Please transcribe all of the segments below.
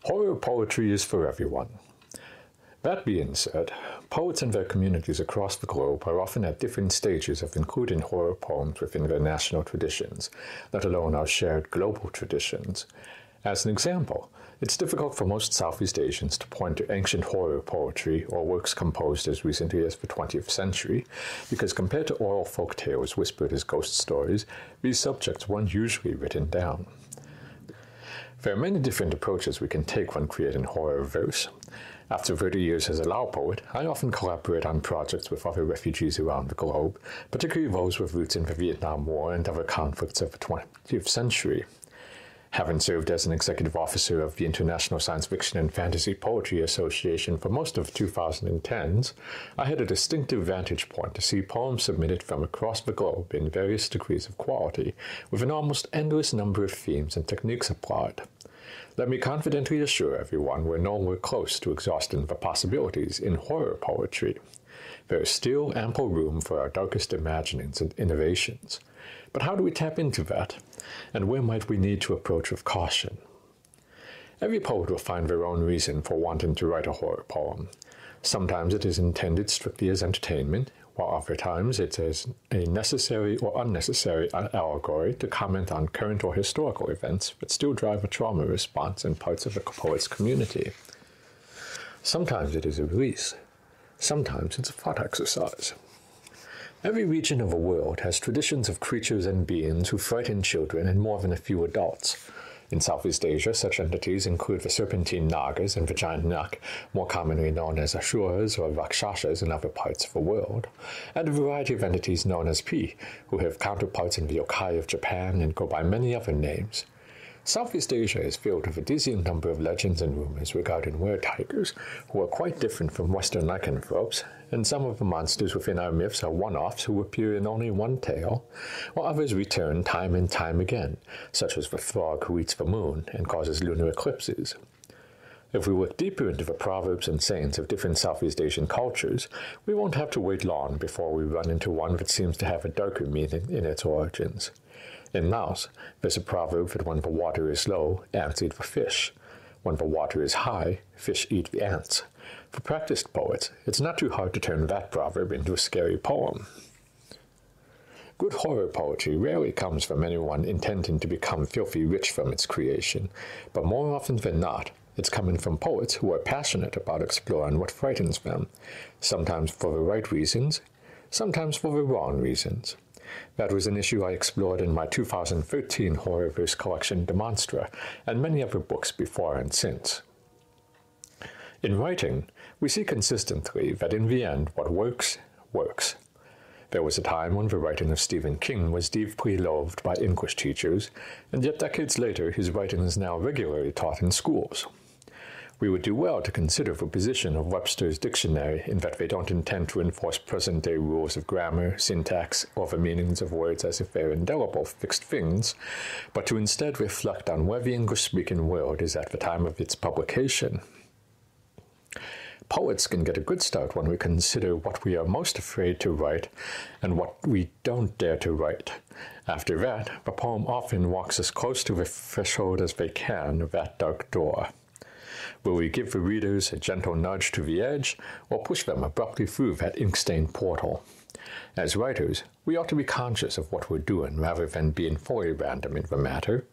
Horror poetry is for everyone. That being said, poets and their communities across the globe are often at different stages of including horror poems within their national traditions, let alone our shared global traditions. As an example, it's difficult for most Southeast Asians to point to ancient horror poetry or works composed as recently as the 20th century, because compared to oral folk tales whispered as ghost stories, these subjects weren't usually written down. There are many different approaches we can take when creating horror verse. After 30 years as a Lao poet, I often collaborate on projects with other refugees around the globe, particularly those with roots in the Vietnam War and other conflicts of the 20th century. Having served as an executive officer of the International Science Fiction and Fantasy Poetry Association for most of the 2010s, I had a distinctive vantage point to see poems submitted from across the globe in various degrees of quality, with an almost endless number of themes and techniques applied. Let me confidently assure everyone we're nowhere close to exhausting the possibilities in horror poetry. There is still ample room for our darkest imaginings and innovations. But how do we tap into that? And where might we need to approach with caution? Every poet will find their own reason for wanting to write a horror poem. Sometimes it is intended strictly as entertainment, while other times it is a necessary or unnecessary allegory to comment on current or historical events that still drive a trauma response in parts of the poet's community. Sometimes it is a release. Sometimes it's a thought exercise. Every region of the world has traditions of creatures and beings who frighten children and more than a few adults. In Southeast Asia, such entities include the serpentine nagas and the giant nak, more commonly known as asuras or rakshasas in other parts of the world, and a variety of entities known as pi, who have counterparts in the yokai of Japan and go by many other names. Southeast Asia is filled with a dizzying number of legends and rumors regarding were-tigers, who are quite different from Western lycanthropes, and some of the monsters within our myths are one-offs who appear in only one tale, while others return time and time again, such as the frog who eats the moon and causes lunar eclipses. If we look deeper into the proverbs and sayings of different Southeast Asian cultures, we won't have to wait long before we run into one that seems to have a darker meaning in its origins. In Laos, there's a proverb that when the water is low, ants eat the fish. When the water is high, fish eat the ants. For practiced poets, it's not too hard to turn that proverb into a scary poem. Good horror poetry rarely comes from anyone intending to become filthy rich from its creation, but more often than not, it's coming from poets who are passionate about exploring what frightens them, sometimes for the right reasons, sometimes for the wrong reasons. That was an issue I explored in my 2013 horror verse collection Demonstra, and many other books before and since. In writing, we see consistently that in the end, what works, works. There was a time when the writing of Stephen King was deeply loathed by English teachers, and yet decades later his writing is now regularly taught in schools. We would do well to consider the position of Webster's dictionary in that they don't intend to enforce present-day rules of grammar, syntax, or the meanings of words as if they're indelible fixed things, but to instead reflect on where the English-speaking world is at the time of its publication. Poets can get a good start when we consider what we are most afraid to write and what we don't dare to write. After that, the poem often walks as close to the threshold as they can of that dark door. Will we give the readers a gentle nudge to the edge, or push them abruptly through that ink-stained portal? As writers, we ought to be conscious of what we're doing rather than being fully random in the matter.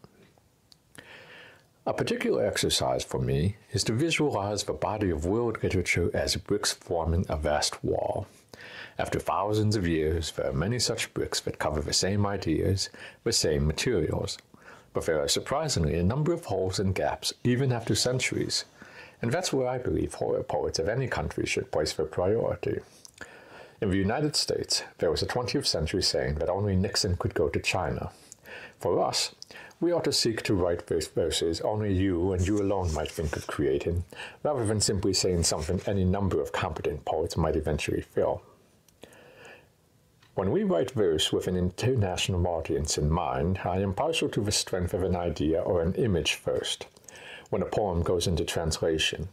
A particular exercise for me is to visualize the body of world literature as bricks forming a vast wall. After thousands of years, there are many such bricks that cover the same ideas, the same materials. But there are surprisingly a number of holes and gaps even after centuries, and that's where I believe horror poets of any country should place their priority. In the United States, there was a 20th century saying that only Nixon could go to China. For us, we ought to seek to write verses only you and you alone might think of creating, rather than simply saying something any number of competent poets might eventually fill. When we write verse with an international audience in mind, I am partial to the strength of an idea or an image first. When a poem goes into translation,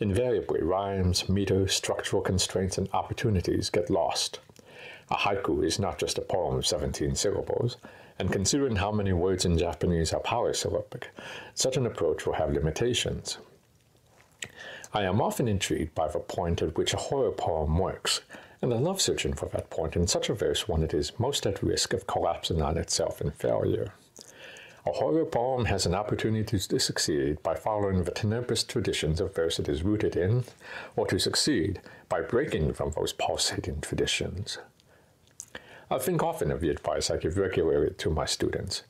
invariably rhymes, meter, structural constraints, and opportunities get lost. A haiku is not just a poem of 17 syllables, and considering how many words in Japanese are polysyllabic, such an approach will have limitations. I am often intrigued by the point at which a horror poem works, and I love searching for that point in such a verse when it is most at risk of collapsing on itself in failure. A horror poem has an opportunity to succeed by following the tenebrous traditions of verse it is rooted in, or to succeed by breaking from those pulsating traditions. I think often of the advice I give regularly to my students.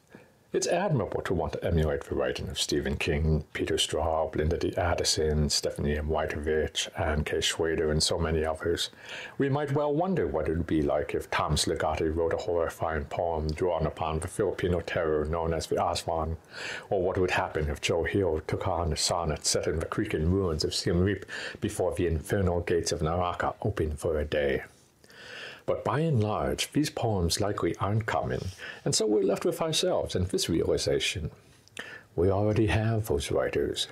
It's admirable to want to emulate the writing of Stephen King, Peter Straub, Linda D. Addison, Stephanie M. Wojtowicz, Anne K. Schrader, and so many others. We might well wonder what it would be like if Tom Sligati wrote a horrifying poem drawn upon the Filipino terror known as the Aswan, or what would happen if Joe Hill took on a sonnet set in the creaking ruins of Siem Reap before the infernal gates of Naraka opened for a day. But by and large, these poems likely aren't common, and so we're left with ourselves and this realization. We already have those writers,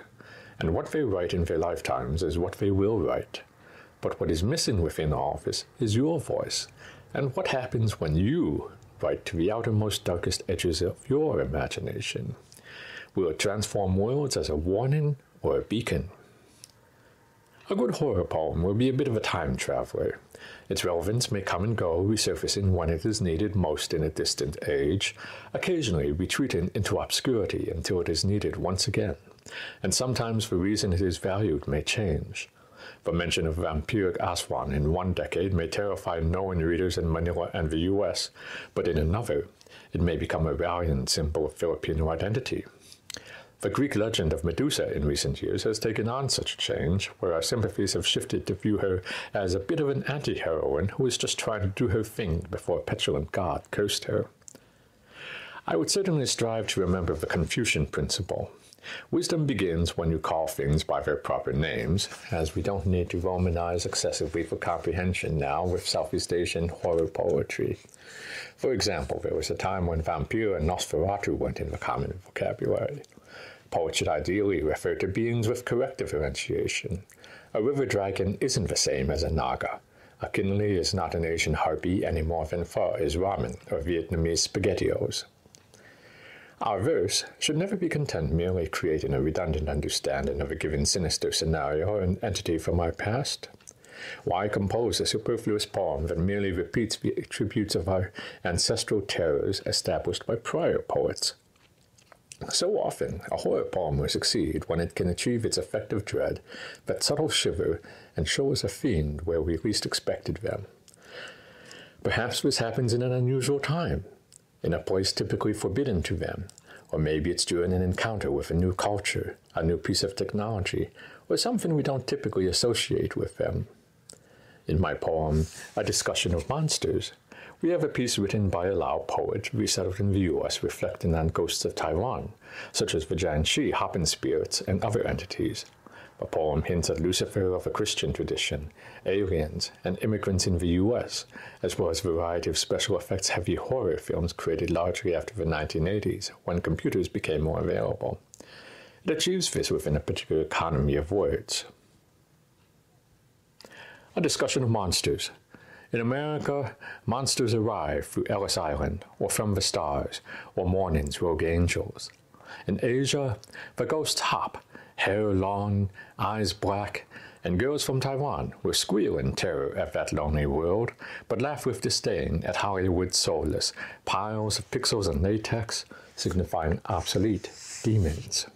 and what they write in their lifetimes is what they will write. But what is missing within all this is your voice, and what happens when you write to the outermost darkest edges of your imagination. Will it transform worlds as a warning or a beacon? A good horror poem will be a bit of a time traveler. Its relevance may come and go, resurfacing when it is needed most in a distant age, occasionally retreating into obscurity until it is needed once again, and sometimes the reason it is valued may change. The mention of vampiric Aswan in one decade may terrify knowing readers in Manila and the U.S., but in another, it may become a rallying symbol of Filipino identity. The Greek legend of Medusa in recent years has taken on such a change, where our sympathies have shifted to view her as a bit of an anti-heroine who was just trying to do her thing before a petulant god cursed her. I would certainly strive to remember the Confucian principle. Wisdom begins when you call things by their proper names, as we don't need to Romanize excessively for comprehension now with Southeast Asian horror poetry. For example, there was a time when vampire and Nosferatu went in the common vocabulary. Poets should ideally refer to beings with correct differentiation. A river dragon isn't the same as a naga. A kinli is not an Asian harpy any more than pho is ramen or Vietnamese spaghettios. Our verse should never be content merely creating a redundant understanding of a given sinister scenario or an entity from our past. Why compose a superfluous poem that merely repeats the attributes of our ancestral terrors established by prior poets? So often, a horror poem will succeed when it can achieve its effective dread, that subtle shiver, and show us a fiend where we least expected them. Perhaps this happens in an unusual time, in a place typically forbidden to them, or maybe it's during an encounter with a new culture, a new piece of technology, or something we don't typically associate with them. In my poem, A Discussion of Monsters, we have a piece written by a Lao poet resettled in the U.S. reflecting on ghosts of Taiwan, such as the Jiangxi hopping spirits and other entities. The poem hints at Lucifer of a Christian tradition, aliens, and immigrants in the U.S., as well as a variety of special effects heavy horror films created largely after the 1980s, when computers became more available. It achieves this within a particular economy of words. A Discussion of Monsters. In America, monsters arrive through Ellis Island, or from the stars, or morning's rogue angels. In Asia, the ghosts hop, hair long, eyes black, and girls from Taiwan will squeal in terror at that lonely world, but laugh with disdain at Hollywood's soulless piles of pixels and latex, signifying obsolete demons.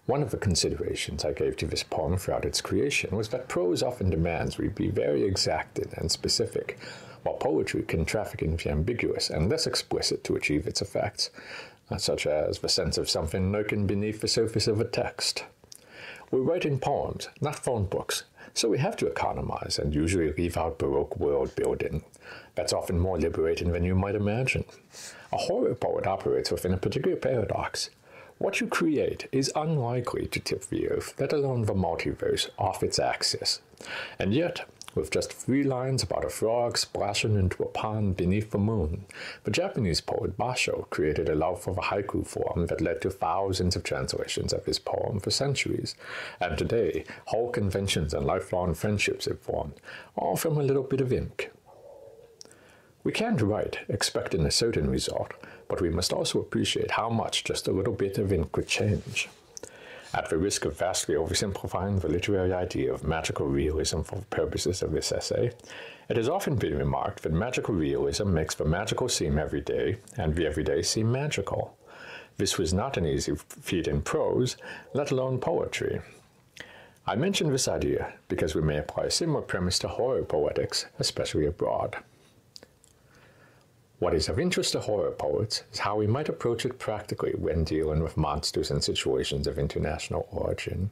One of the considerations I gave to this poem throughout its creation was that prose often demands we be very exacting and specific, while poetry can traffic in the ambiguous and less explicit to achieve its effects, such as the sense of something lurking beneath the surface of a text. We're writing poems, not phone books, so we have to economize and usually leave out Baroque world building. That's often more liberating than you might imagine. A horror poet operates within a particular paradox. What you create is unlikely to tip the earth, let alone the multiverse, off its axis. And yet, with just 3 lines about a frog splashing into a pond beneath the moon, the Japanese poet Basho created a love for the haiku form that led to thousands of translations of his poem for centuries, and today, whole conventions and lifelong friendships have formed, all from a little bit of ink. We can't write expecting a certain result, but we must also appreciate how much just a little bit of ink could change. At the risk of vastly oversimplifying the literary idea of magical realism for the purposes of this essay, it has often been remarked that magical realism makes the magical seem everyday and the everyday seem magical. This was not an easy feat in prose, let alone poetry. I mention this idea because we may apply a similar premise to horror poetics, especially abroad. What is of interest to horror poets is how we might approach it practically when dealing with monsters in situations of international origin.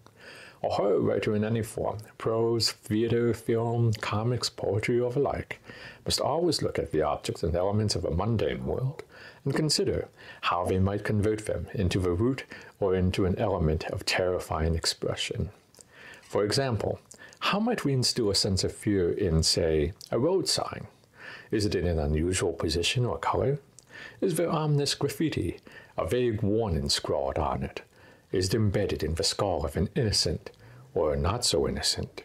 A horror writer in any form, prose, theater, film, comics, poetry, or the like, must always look at the objects and elements of a mundane world and consider how they might convert them into the root or into an element of terrifying expression. For example, how might we instill a sense of fear in, say, a road sign? Is it in an unusual position or color? Is there ominous graffiti, a vague warning scrawled on it? Is it embedded in the skull of an innocent or not so innocent?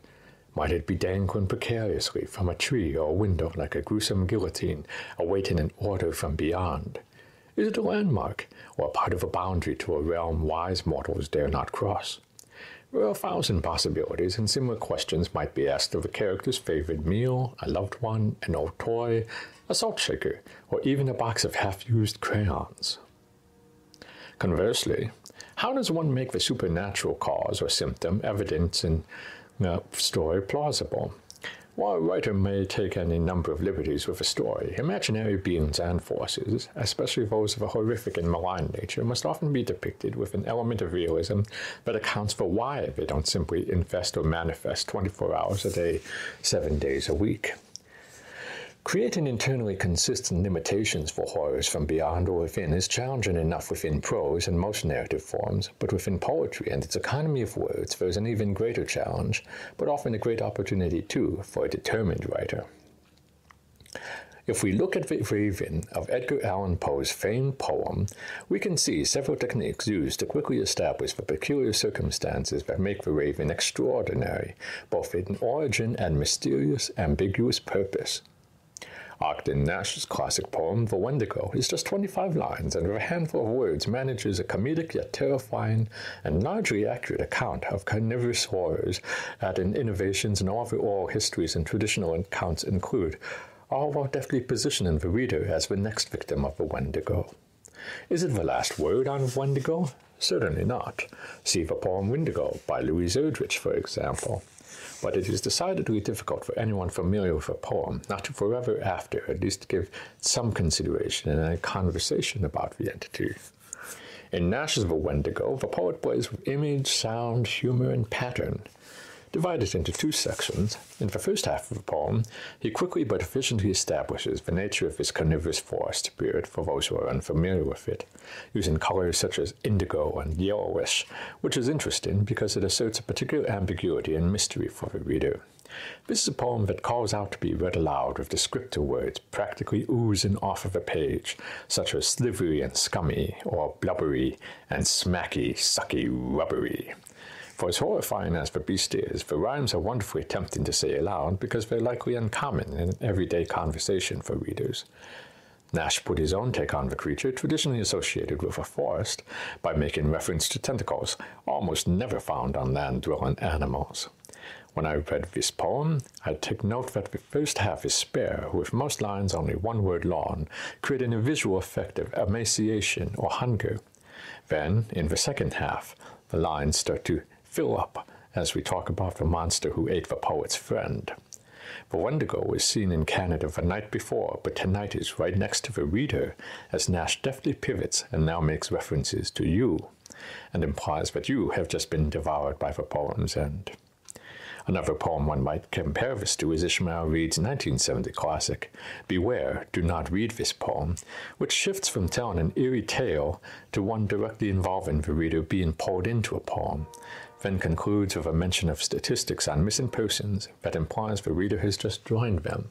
Might it be dangling precariously from a tree or a window like a gruesome guillotine awaiting an order from beyond? Is it a landmark or part of a boundary to a realm wise mortals dare not cross? There are 1,000 possibilities, and similar questions might be asked of a character's favorite meal, a loved one, an old toy, a salt shaker, or even a box of half-used crayons. Conversely, how does one make the supernatural cause or symptom evident in a story plausible? While a writer may take any number of liberties with a story, imaginary beings and forces, especially those of a horrific and malign nature, must often be depicted with an element of realism that accounts for why they don't simply infest or manifest 24 hours a day, 7 days a week. Creating internally consistent limitations for horrors from beyond or within is challenging enough within prose and most narrative forms, but within poetry and its economy of words there is an even greater challenge, but often a great opportunity too for a determined writer. If we look at the Raven of Edgar Allan Poe's famed poem, we can see several techniques used to quickly establish the peculiar circumstances that make the Raven extraordinary, both in origin and mysterious, ambiguous purpose. Ogden Nash's classic poem, The Wendigo, is just 25 lines and with a handful of words manages a comedic yet terrifying and largely accurate account of carnivorous horrors, adding innovations in all the oral histories and traditional accounts include, all while deftly positioning the reader as the next victim of the Wendigo. Is it the last word on Wendigo? Certainly not. See the poem Wendigo by Louise Erdrich, for example. But it is decidedly difficult for anyone familiar with a poem not to forever after at least give some consideration in a conversation about the entity. In Nash's The Wendigo, the poet plays with image, sound, humor, and pattern. Divided into 2 sections, in the first half of the poem, he quickly but efficiently establishes the nature of his carnivorous forest spirit for those who are unfamiliar with it, using colors such as indigo and yellowish, which is interesting because it asserts a particular ambiguity and mystery for the reader. This is a poem that calls out to be read aloud with descriptive words practically oozing off of a page, such as slivery and scummy, or blubbery and smacky, sucky, rubbery. For as horrifying as the beast is, the rhymes are wonderfully tempting to say aloud because they're likely uncommon in everyday conversation for readers. Nash put his own take on the creature traditionally associated with a forest by making reference to tentacles, almost never found on land-dwelling animals. When I read this poem, I take note that the first half is spare, with most lines only 1 word long, creating a visual effect of emaciation or hunger. Then, in the second half, the lines start to fill up as we talk about the monster who ate the poet's friend. The Wendigo was seen in Canada the night before, but tonight is right next to the reader, as Nash deftly pivots and now makes references to you, and implies that you have just been devoured by the poem's end. Another poem one might compare this to is Ishmael Reed's 1970 classic, Beware, Do Not Read This Poem, which shifts from telling an eerie tale to one directly involving the reader being pulled into a poem, then concludes with a mention of statistics on missing persons that implies the reader has just joined them.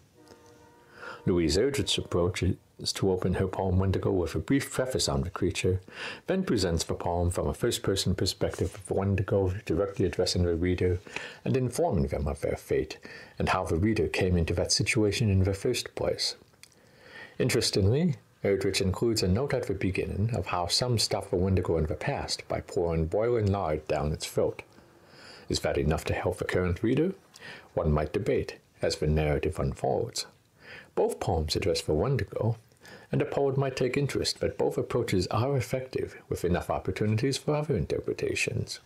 Louise Erdrich's approach is to open her poem Wendigo with a brief preface on the creature, then presents the poem from a first-person perspective of Wendigo directly addressing the reader and informing them of their fate and how the reader came into that situation in the first place. Interestingly, which includes a note at the beginning of how some stuff will undergo in the past by pouring boiling lard down its throat. Is that enough to help the current reader? One might debate as the narrative unfolds. Both poems address the Wendigo, and the poet might take interest that both approaches are effective with enough opportunities for other interpretations.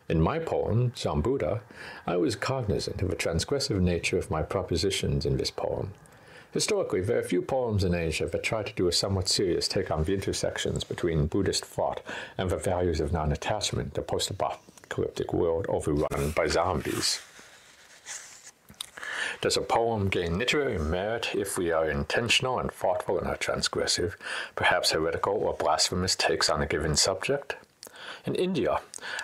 In my poem, Zambuddha, I was cognizant of the transgressive nature of my propositions in this poem. Historically, there are few poems in Asia that try to do a somewhat serious take on the intersections between Buddhist thought and the values of non-attachment, the post-apocalyptic world overrun by zombies. Does a poem gain literary merit if we are intentional and thoughtful in our transgressive, perhaps heretical or blasphemous takes on a given subject? In India,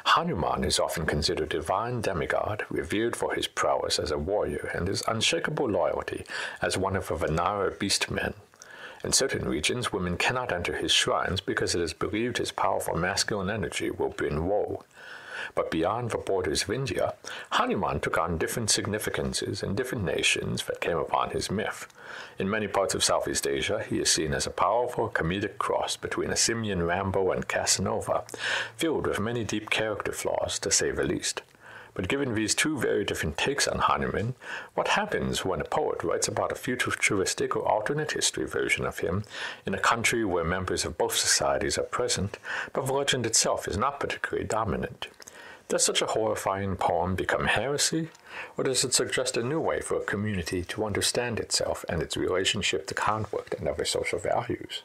Hanuman is often considered a divine demigod, revered for his prowess as a warrior and his unshakable loyalty as one of the Vanara beast-men. In certain regions, women cannot enter his shrines because it is believed his powerful masculine energy will bring woe. But beyond the borders of India, Hanuman took on different significances in different nations that came upon his myth. In many parts of Southeast Asia, he is seen as a powerful comedic cross between a simian Rambo and Casanova, filled with many deep character flaws, to say the least. But given these two very different takes on Hanuman, what happens when a poet writes about a futuristic or alternate history version of him in a country where members of both societies are present, but the legend itself is not particularly dominant? Does such a horrifying poem become heresy, or does it suggest a new way for a community to understand itself and its relationship to conflict and other social values?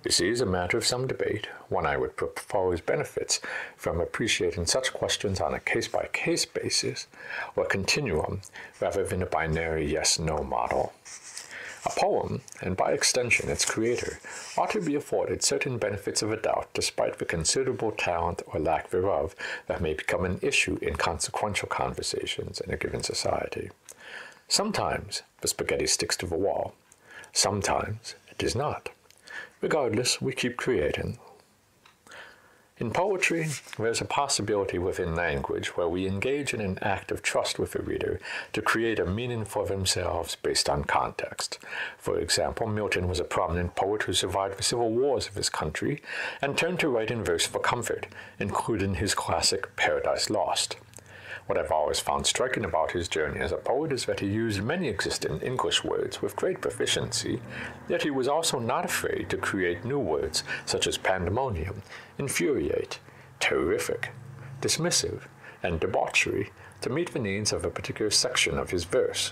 This is a matter of some debate. One I would propose benefits from appreciating such questions on a case-by-case basis or continuum rather than a binary yes-no model. A poem, and by extension its creator, ought to be afforded certain benefits of a doubt despite the considerable talent or lack thereof that may become an issue in consequential conversations in a given society. Sometimes the spaghetti sticks to the wall. Sometimes it does not. Regardless, we keep creating. In poetry, there's a possibility within language where we engage in an act of trust with the reader to create a meaning for themselves based on context. For example, Milton was a prominent poet who survived the civil wars of his country and turned to write in verse for comfort, including his classic Paradise Lost. What I've always found striking about his journey as a poet is that he used many existing English words with great proficiency, yet he was also not afraid to create new words such as pandemonium, infuriate, terrific, dismissive, and debauchery to meet the needs of a particular section of his verse.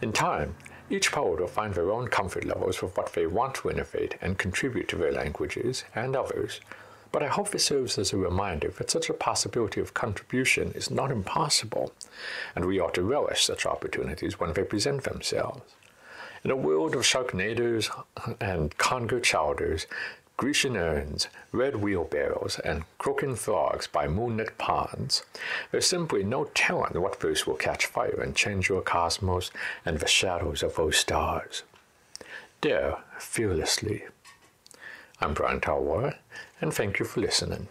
In time, each poet will find their own comfort levels with what they want to innovate and contribute to their languages and others, but I hope this serves as a reminder that such a possibility of contribution is not impossible, and we ought to relish such opportunities when they present themselves. In a world of Sharknadoes and conger chowders, Grecian urns, red wheelbarrows, and croaking frogs by moonlit ponds, there's simply no telling what verse will catch fire and change your cosmos and the shadows of those stars. Dare fearlessly. I'm Bryan Thao Worra, and thank you for listening.